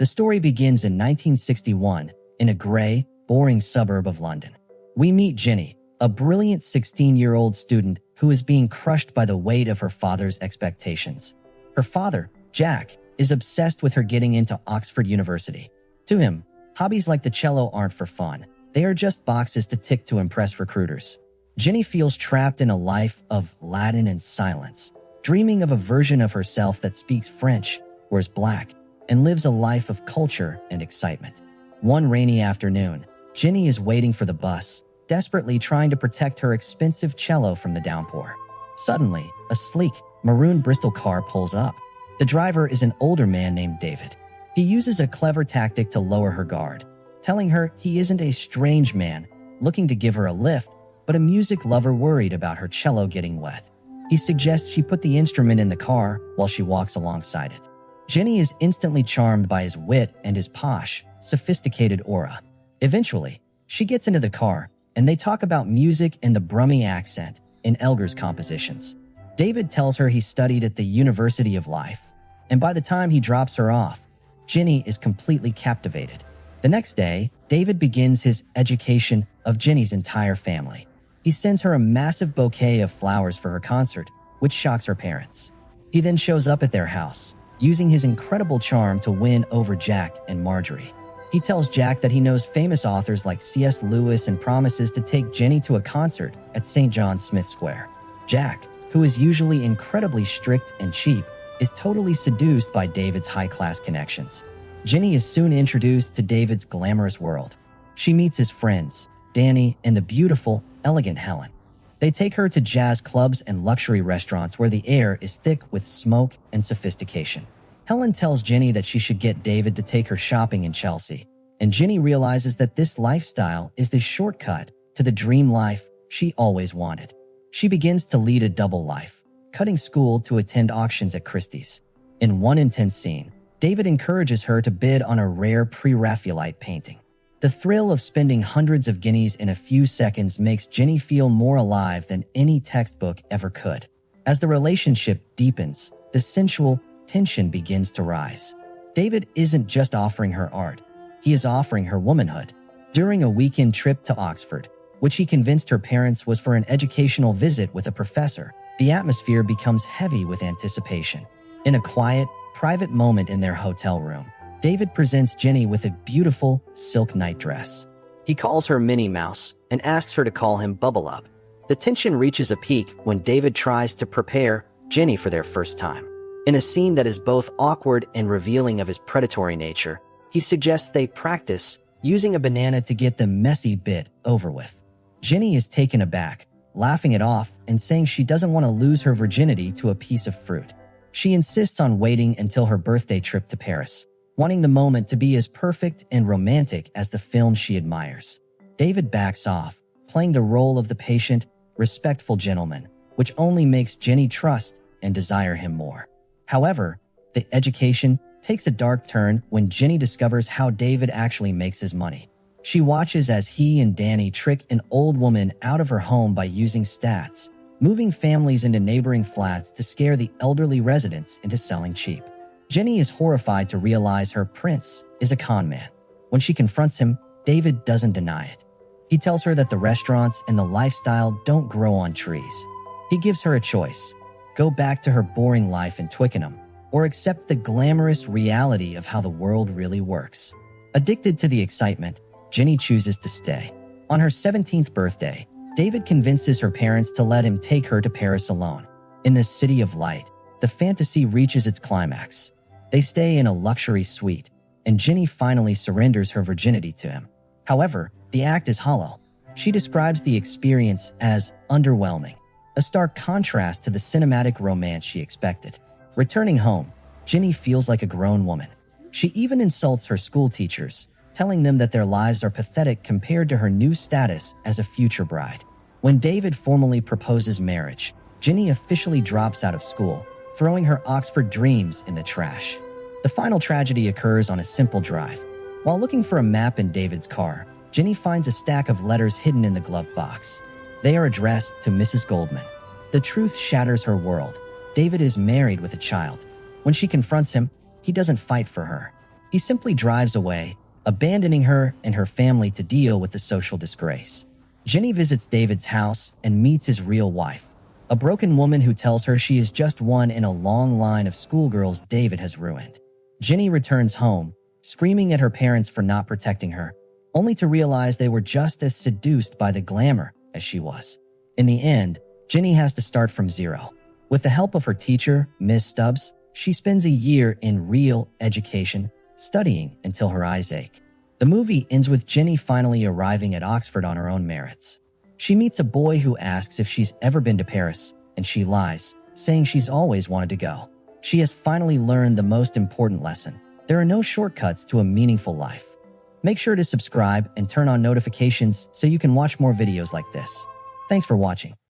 The story begins in 1961 in a gray, boring suburb of London. We meet Ginny, a brilliant 16-year-old student who is being crushed by the weight of her father's expectations. Her father, Jack, is obsessed with her getting into Oxford University. To him, hobbies like the cello aren't for fun. They are just boxes to tick to impress recruiters. Ginny feels trapped in a life of Latin and silence, dreaming of a version of herself that speaks French, wears black, and lives a life of culture and excitement. One rainy afternoon, Ginny is waiting for the bus, desperately trying to protect her expensive cello from the downpour. Suddenly, a sleek, maroon Bristol car pulls up. The driver is an older man named David. He uses a clever tactic to lower her guard, telling her he isn't a strange man looking to give her a lift, but a music lover worried about her cello getting wet. He suggests she put the instrument in the car while she walks alongside it. Ginny is instantly charmed by his wit and his posh, sophisticated aura. Eventually, she gets into the car, and they talk about music and the Brummie accent in Elgar's compositions. David tells her he studied at the University of Life, and by the time he drops her off, Ginny is completely captivated. The next day, David begins his education of Ginny's entire family. He sends her a massive bouquet of flowers for her concert, which shocks her parents. He then shows up at their house, using his incredible charm to win over Jack and Marjorie. He tells Jack that he knows famous authors like C.S. Lewis and promises to take Ginny to a concert at St. John Smith Square. Jack, who is usually incredibly strict and cheap, is totally seduced by David's high-class connections. Ginny is soon introduced to David's glamorous world. She meets his friends, Danny and the beautiful, elegant Helen. They take her to jazz clubs and luxury restaurants where the air is thick with smoke and sophistication. Helen tells Ginny that she should get David to take her shopping in Chelsea, and Ginny realizes that this lifestyle is the shortcut to the dream life she always wanted. She begins to lead a double life, cutting school to attend auctions at Christie's. In one intense scene, David encourages her to bid on a rare pre-Raphaelite painting. The thrill of spending hundreds of guineas in a few seconds makes Ginny feel more alive than any textbook ever could. As the relationship deepens, the sensual tension begins to rise. David isn't just offering her art, he is offering her womanhood. During a weekend trip to Oxford, which he convinced her parents was for an educational visit with a professor, the atmosphere becomes heavy with anticipation. In a quiet, private moment in their hotel room, David presents Ginny with a beautiful silk nightdress. He calls her Minnie Mouse and asks her to call him Bubble Up. The tension reaches a peak when David tries to prepare Ginny for their first time. In a scene that is both awkward and revealing of his predatory nature, he suggests they practice using a banana to get the messy bit over with. Ginny is taken aback, laughing it off and saying she doesn't want to lose her virginity to a piece of fruit. She insists on waiting until her birthday trip to Paris, wanting the moment to be as perfect and romantic as the film she admires. David backs off, playing the role of the patient, respectful gentleman, which only makes Ginny trust and desire him more. However, the education takes a dark turn when Ginny discovers how David actually makes his money. She watches as he and Danny trick an old woman out of her home by using stats, moving families into neighboring flats to scare the elderly residents into selling cheap. Ginny is horrified to realize her prince is a con man. When she confronts him, David doesn't deny it. He tells her that the restaurants and the lifestyle don't grow on trees. He gives her a choice: go back to her boring life in Twickenham, or accept the glamorous reality of how the world really works. Addicted to the excitement, Ginny chooses to stay. On her 17th birthday, David convinces her parents to let him take her to Paris alone. In this city of light, the fantasy reaches its climax. They stay in a luxury suite, and Ginny finally surrenders her virginity to him. However, the act is hollow. She describes the experience as underwhelming, a stark contrast to the cinematic romance she expected. Returning home, Ginny feels like a grown woman. She even insults her school teachers, telling them that their lives are pathetic compared to her new status as a future bride. When David formally proposes marriage, Ginny officially drops out of school, throwing her Oxford dreams in the trash. The final tragedy occurs on a simple drive. While looking for a map in David's car, Ginny finds a stack of letters hidden in the glove box. They are addressed to Mrs. Goldman. The truth shatters her world. David is married with a child. When she confronts him, he doesn't fight for her. He simply drives away, abandoning her and her family to deal with the social disgrace. Ginny visits David's house and meets his real wife, a broken woman who tells her she is just one in a long line of schoolgirls David has ruined. Ginny returns home, screaming at her parents for not protecting her, only to realize they were just as seduced by the glamour as she was. In the end, Ginny has to start from zero. With the help of her teacher, Ms. Stubbs, she spends a year in real education, studying until her eyes ache. The movie ends with Ginny finally arriving at Oxford on her own merits. She meets a boy who asks if she's ever been to Paris, and she lies, saying she's always wanted to go. She has finally learned the most important lesson: there are no shortcuts to a meaningful life. Make sure to subscribe and turn on notifications so you can watch more videos like this. Thanks for watching.